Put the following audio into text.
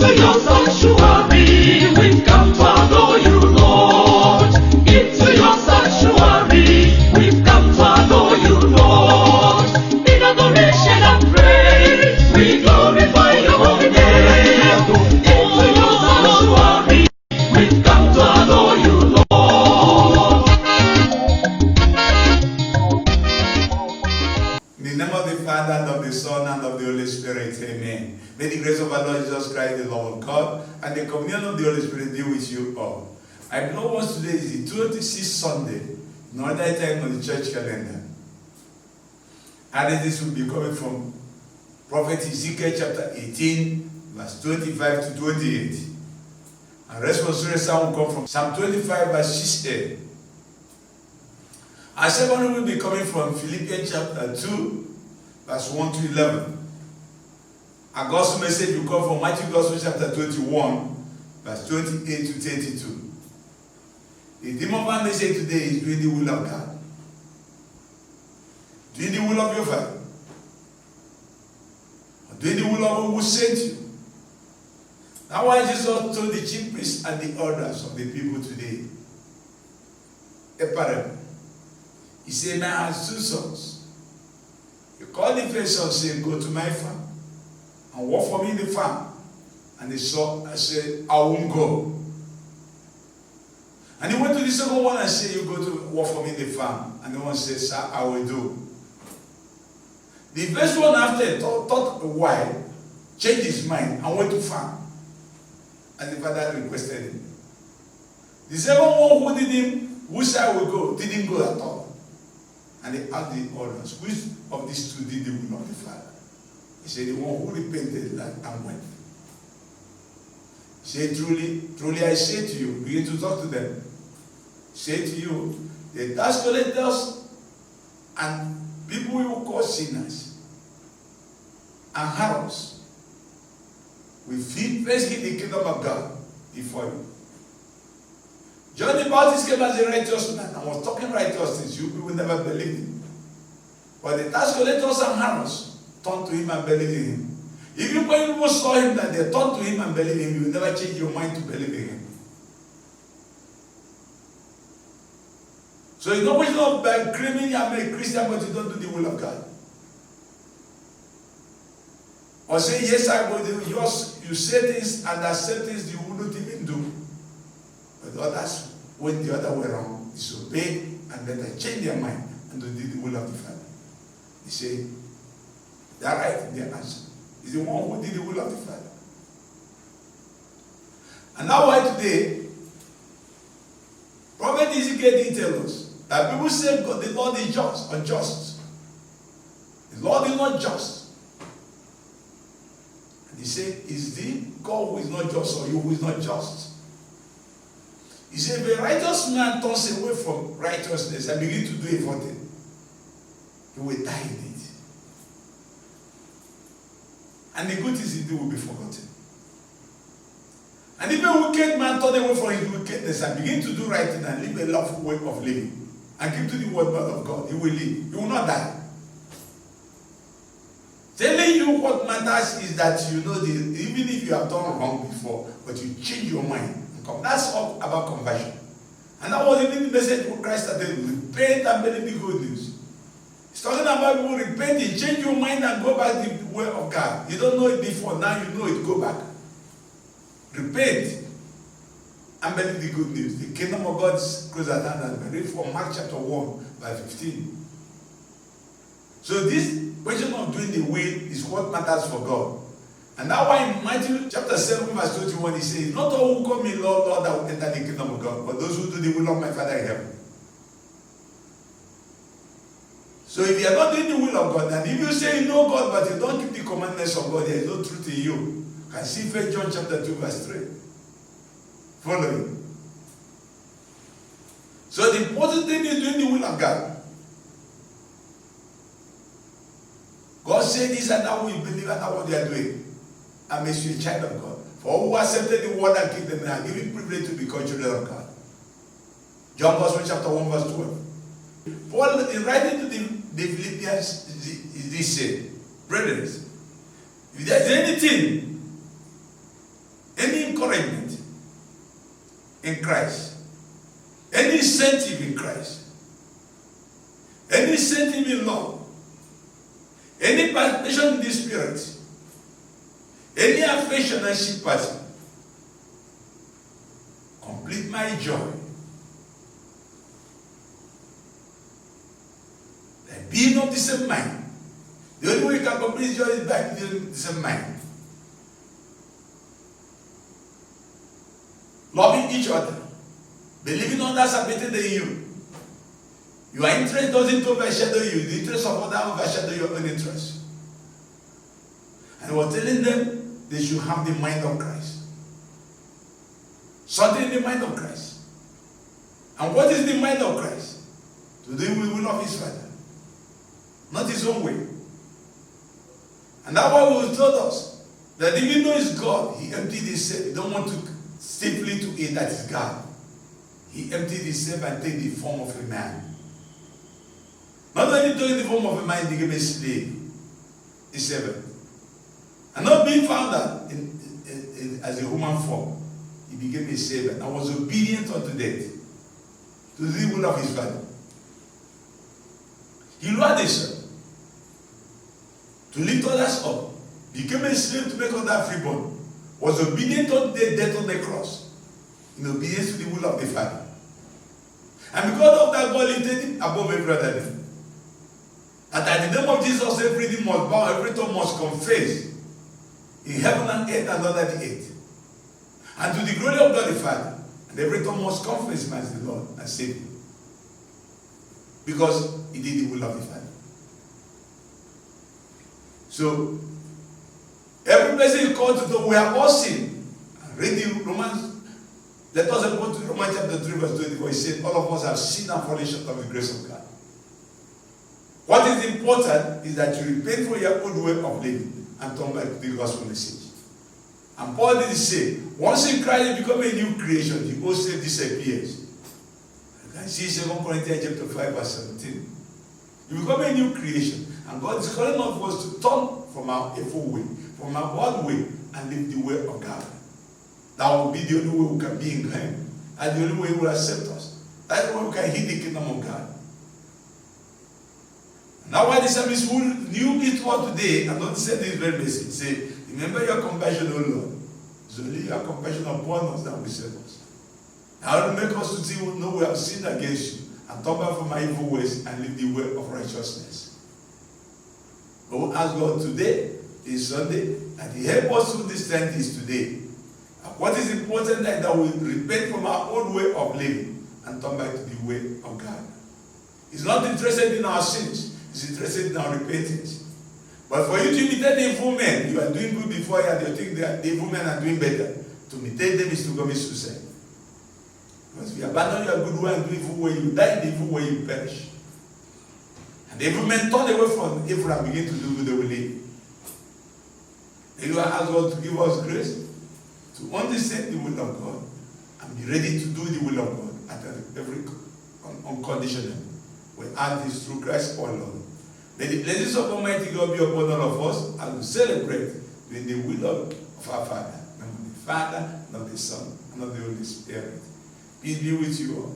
Into your sanctuary, we've come to adore you, Lord. Into your sanctuary, we've come to adore you, Lord. In adoration and praise, we glorify your holy name. Into your sanctuary, we've come to adore you, Lord. In the name of the Father, and of the Son, and of the Holy Spirit, amen. May the grace of our Lord Jesus Christ, the love of God, and the communion of the Holy Spirit be with you all. I know once today is the 26th Sunday, another time on the church calendar. And this will be coming from Prophet Ezekiel chapter 18, verse 25 to 28. And responsory sound will come from Psalm 25, verse 6a. Our second will be coming from Philippians chapter 2, verse 1 to 11. Our gospel message will come from Matthew Gospel chapter 21, verse 28 to 32. The theme of our message today is doing the will of God. Doing the will of your Father. Or doing the will of who sent you. That's why Jesus told the chief priests and the elders of the people today a parable. He said, man has two sons. He called the first son, saying, go to my farm and work for me in the farm. And the son said, I won't go. And he went to the second one and said, you go to work for me in the farm. And the one said, sir, I will do. The first one after thought a while, changed his mind and went to farm. And the father requested him. The second one who said I will go, didn't go at all. And they asked the others, which of these two did the will of the Father? He said, the one who repented and went. He said, truly I say to you, begin to talk to them. Say to you, the tax collectors and people you call sinners and harlots will first hit the kingdom of God before you. John the Baptist came as a righteous man and was talking righteousness. You will never believe him. But the tax collectors and harlots turned to him and believed in him. Even when people saw him that they turned to him and believed in him, you will never change your mind to believe in him. So it's not question of claiming I'm a Christian but you don't do the will of God. Or say, yes, I will do. You say things and accept things you wouldn't even do. But others went the other way around, disobey, and then they change their mind and do the will of the Father. He said, they are right in their answer. He's the one who did the will of the Father. And now why today, Prophet Ezekiel did tell us that people say God, the Lord is just, unjust. The Lord is not just. And he said, is the God who is not just or you who is not just? He said, if a righteous man turns away from righteousness and begins to do evil thing, he will die in it. And the good things he do will be forgotten. And if a wicked man turn away from his wickedness and begin to do right thing and live a lawful way of living, and keep to the word of God, he will live. He will not die. Telling you what matters is that you know, even if you have done wrong before, but you change your mind. That's all about conversion. And that was even the message of Christ started with. Repent and believe the good news. He's talking about people repenting, change your mind and go back to the way of God. You don't know it before, now you know it, go back. Repent and believe the good news. The kingdom of God is close at hand. And read from Mark chapter 1, verse 15. So this question of doing the will is what matters for God. And that's why in Matthew chapter 7, verse 21, he says, not all who call me Lord, Lord, that will enter the kingdom of God, but those who do the will of my Father in heaven. So if you are not doing the will of God, and if you say you know God, but you don't keep the commandments of God, there is no truth in you. You can see 1 John chapter 2, verse 3. Following. So the important thing is doing the will of God. God said this and now we believe and now what they are doing. And makes you a child of God. For who accepted the word and keep them and give it privilege to become children of God. John Gospel chapter 1 verse 12. Paul is writing to the Philippians is this said, brethren, if there is anything encouragement in Christ, any incentive in Christ, any incentive in love, any participation in the Spirit, any affection and sympathy, complete my joy. Like being of the same mind. The only way you can complete joy is by being of the same mind. Loving each other, believing others are better than you. Your interest doesn't overshadow you. The interest of others overshadow your own interest. And he was telling them they should have the mind of Christ. Something in the mind of Christ. And what is the mind of Christ? To do the will of his Father, not his own way. And that's why he told us that even though he's God, he emptied himself. He don't want to simply to eat that is God. He emptied himself and took the form of a man. Not only took the form of a man, he became a slave, a servant. And not being found out as a human form, he became a servant and was obedient unto death, to the will of his Father. He lowered himself to lift others up, became a slave to make others freeborn, was obedient unto death on the cross, in obedience to the will of the Father. And because of that, God lifted him above every other name. And at the name of Jesus, every knee must bow, every tongue must confess, in heaven and earth and under the earth. And to the glory of God the Father, and every tongue must confess him as the Lord and Savior. Because he did the will of the Father. So, every person is called to do, we have all sinned. Read the Romans, let us go to Romans chapter 3 verse 24. He said, all of us have sinned and fallen short of the grace of God. What is important is that you repent for your old way of living and turn back to the gospel message. And Paul did say, once in Christ you become a new creation, the old self disappears. You can see 2 Corinthians chapter 5 verse 17. You become a new creation. And God is calling on us to turn from our evil way, from our bad way, and live the way of God. That will be the only way we can be in Him. And the only way He will accept us. That's the way we can hit the kingdom of God. Now why the psalmist who knew it all today and don't say this very message, say, remember your compassion, O Lord. It's only your compassion upon us that will save us. Now will make us to see, know we have sinned against you and turn back from our evil ways and live the way of righteousness. But we ask God today, is Sunday, and He help us to understand this today. And what is important is that we repent from our old way of living and turn back to the way of God. He's not interested in our sins. He's interested in our repentance. But for you to imitate the evil men, you are doing good before you, and you think that the evil men are doing better. To imitate them is to commit suicide. Because if you abandon your good way and do evil way, you die in the evil way, you perish. And the evil men turn away from evil and begin to do good, they will live. And you ask God to give us grace to understand the will of God and be ready to do the will of God at every unconditional. We ask this through Christ our Lord. May the blessings of Almighty God be upon all of us as we celebrate in the will of our Father, and of the Father, and of the Son, and of the Holy Spirit. Peace be with you all.